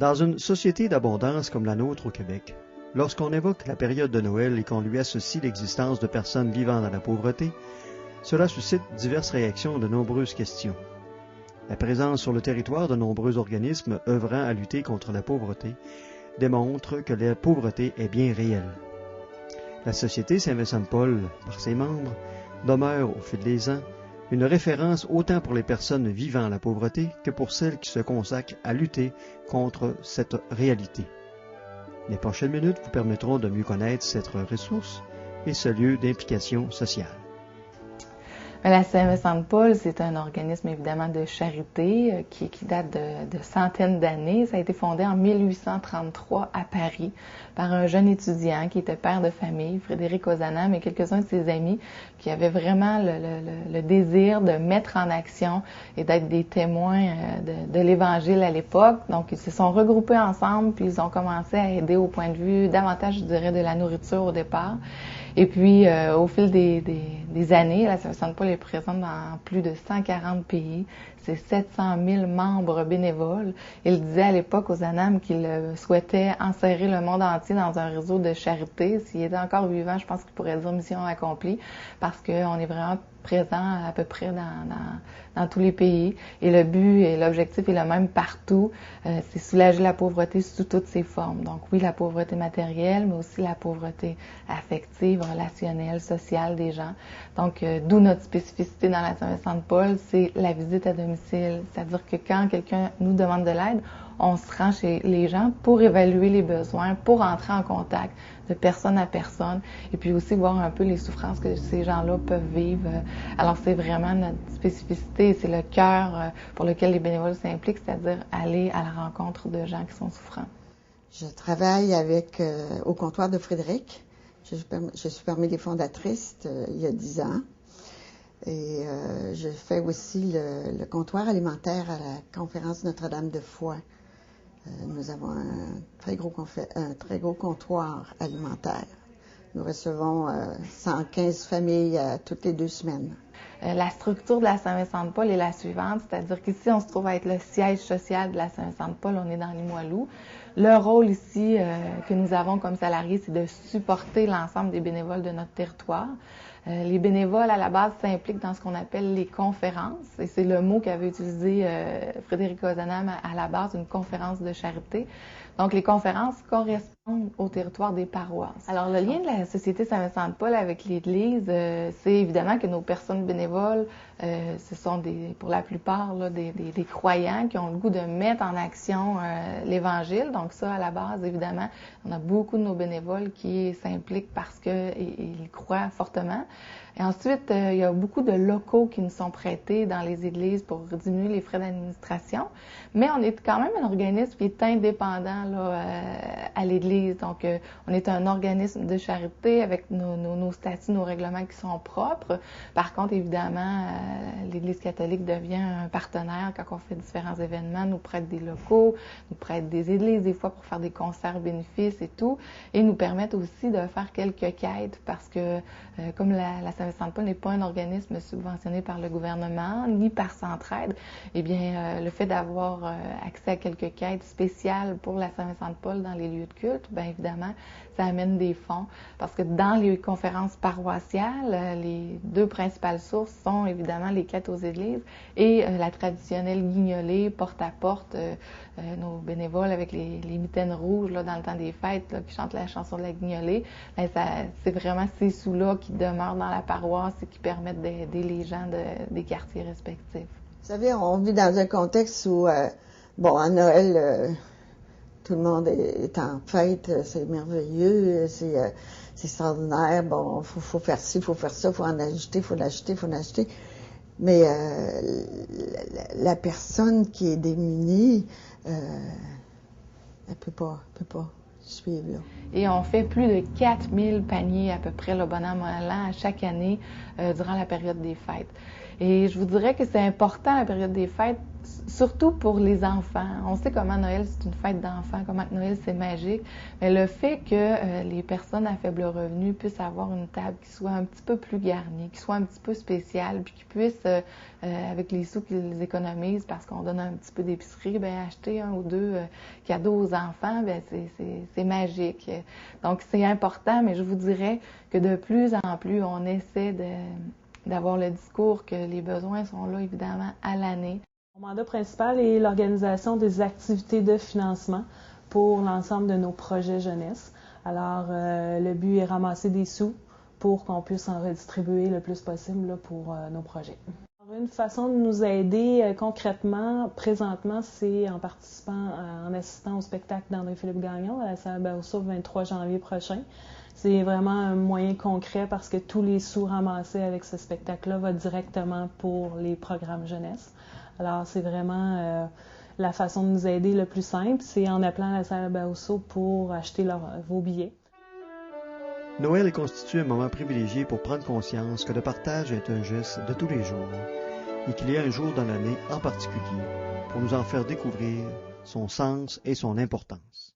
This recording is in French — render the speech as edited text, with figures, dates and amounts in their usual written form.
Dans une société d'abondance comme la nôtre au Québec, lorsqu'on évoque la période de Noël et qu'on lui associe l'existence de personnes vivant dans la pauvreté, cela suscite diverses réactions et de nombreuses questions. La présence sur le territoire de nombreux organismes œuvrant à lutter contre la pauvreté démontre que la pauvreté est bien réelle. La Société Saint-Vincent-de-Paul, par ses membres, demeure au fil des ans une référence autant pour les personnes vivant la pauvreté que pour celles qui se consacrent à lutter contre cette réalité. Les prochaines minutes vous permettront de mieux connaître cette ressource et ce lieu d'implication sociale. La Saint-Vincent-de-Paul, c'est un organisme évidemment de charité qui date de centaines d'années. Ça a été fondé en 1833 à Paris par un jeune étudiant qui était père de famille, Frédéric Ozanam, et quelques-uns de ses amis qui avaient vraiment le désir de mettre en action et d'être des témoins de l'Évangile à l'époque. Donc, ils se sont regroupés ensemble, puis ils ont commencé à aider au point de vue davantage, je dirais, de la nourriture au départ. Et puis, au fil des années, la Saint-Vincent-de-Paul est présente dans plus de 140 pays. C'est 700 000 membres bénévoles. Il disait à l'époque aux Anam qu'il souhaitait enserrer le monde entier dans un réseau de charité. S'il était encore vivant, je pense qu'il pourrait dire mission accomplie, parce qu'on est vraiment présent à peu près dans tous les pays. Et le but et l'objectif est le même partout. C'est soulager la pauvreté sous toutes ses formes. Donc oui, la pauvreté matérielle, mais aussi la pauvreté affective, relationnelle, sociale des gens. Donc d'où notre spécificité dans la Saint-Vincent-de-Paul, c'est la visite à domicile. C'est-à-dire que quand quelqu'un nous demande de l'aide, on se rend chez les gens pour évaluer les besoins, pour entrer en contact de personne à personne et puis aussi voir un peu les souffrances que ces gens-là peuvent vivre. Alors, c'est vraiment notre spécificité, c'est le cœur pour lequel les bénévoles s'impliquent, c'est-à-dire aller à la rencontre de gens qui sont souffrants. Je travaille au comptoir de Frédéric. Je suis parmi les fondatrices il y a 10 ans. Et je fais aussi le comptoir alimentaire à la conférence Notre-Dame de Foix. Nous avons un très gros comptoir alimentaire. Nous recevons 115 familles toutes les 2 semaines. La structure de la Saint-Vincent-de-Paul est la suivante, c'est-à-dire qu'ici, on se trouve à être le siège social de la Saint-Vincent-de-Paul, on est dans Limoilou. Le rôle ici que nous avons comme salariés, c'est de supporter l'ensemble des bénévoles de notre territoire. Les bénévoles, à la base, s'impliquent dans ce qu'on appelle les conférences, et c'est le mot qu'avait utilisé Frédéric Ozanam à la base, une conférence de charité. Donc, les conférences correspondent au territoire des paroisses. Alors, le lien de la Société Saint-Vincent-de-Paul avec l'Église, c'est évidemment que nos personnes bénévoles, ce sont pour la plupart des croyants qui ont le goût de mettre en action l'Évangile. Donc ça, à la base, évidemment, on a beaucoup de nos bénévoles qui s'impliquent parce qu'ils croient fortement. Et ensuite, il y a beaucoup de locaux qui nous sont prêtés dans les églises pour diminuer les frais d'administration. Mais on est quand même un organisme qui est indépendant là, à l'Église. Donc, on est un organisme de charité avec nos statuts, nos règlements qui sont propres. Par contre, évidemment, l'Église catholique devient un partenaire quand on fait différents événements, nous prête des locaux, nous prête des églises des fois pour faire des concerts bénéfices et tout, et nous permettent aussi de faire quelques quêtes parce que comme la Saint-Vincent-de-Paul n'est pas un organisme subventionné par le gouvernement ni par Centraide, eh bien le fait d'avoir accès à quelques quêtes spéciales pour la Saint-Vincent-de-Paul dans les lieux de culte, bien évidemment, ça amène des fonds parce que dans les conférences paroissiales, les 2 principales sources sont évidemment les quêtes aux églises et la traditionnelle guignolée porte-à-porte, nos bénévoles avec les mitaines rouges là, dans le temps des fêtes là, qui chantent la chanson de la guignolée. Bien, c'est vraiment ces sous-là qui demeurent dans la paroisse et qui permettent d'aider les gens des quartiers respectifs. Vous savez, on vit dans un contexte où, à Noël, tout le monde est en fête, c'est merveilleux, c'est extraordinaire, bon, faut faire ci, faut faire ça, faut en ajouter, faut l'acheter. Mais la personne qui est démunie, elle peut pas suivre, là. Et on fait plus de 4000 paniers à peu près, le bonhomme allant à chaque année durant la période des fêtes. Et je vous dirais que c'est important la période des fêtes Surtout pour les enfants. On sait comment Noël, c'est une fête d'enfants, comment Noël, c'est magique. Mais le fait que les personnes à faible revenu puissent avoir une table qui soit un petit peu plus garnie, qui soit un petit peu spéciale, puis qu'ils puissent, avec les sous qu'ils économisent, parce qu'on donne un petit peu d'épicerie, ben acheter un ou deux cadeaux aux enfants, ben c'est magique. Donc, c'est important, mais je vous dirais que de plus en plus, on essaie d'avoir le discours que les besoins sont là, évidemment, à l'année. Mon mandat principal est l'organisation des activités de financement pour l'ensemble de nos projets jeunesse. Alors, le but est ramasser des sous pour qu'on puisse en redistribuer le plus possible là, pour nos projets. Une façon de nous aider concrètement, présentement, c'est en participant, en assistant au spectacle d'André-Philippe Gagnon à la salle Baossa le 23 janvier prochain. C'est vraiment un moyen concret parce que tous les sous ramassés avec ce spectacle-là vont directement pour les programmes jeunesse. Alors, c'est vraiment la façon de nous aider le plus simple, c'est en appelant la salle Baossa pour acheter vos billets. Noël est constitué un moment privilégié pour prendre conscience que le partage est un geste de tous les jours et qu'il y a un jour dans l'année en particulier pour nous en faire découvrir son sens et son importance.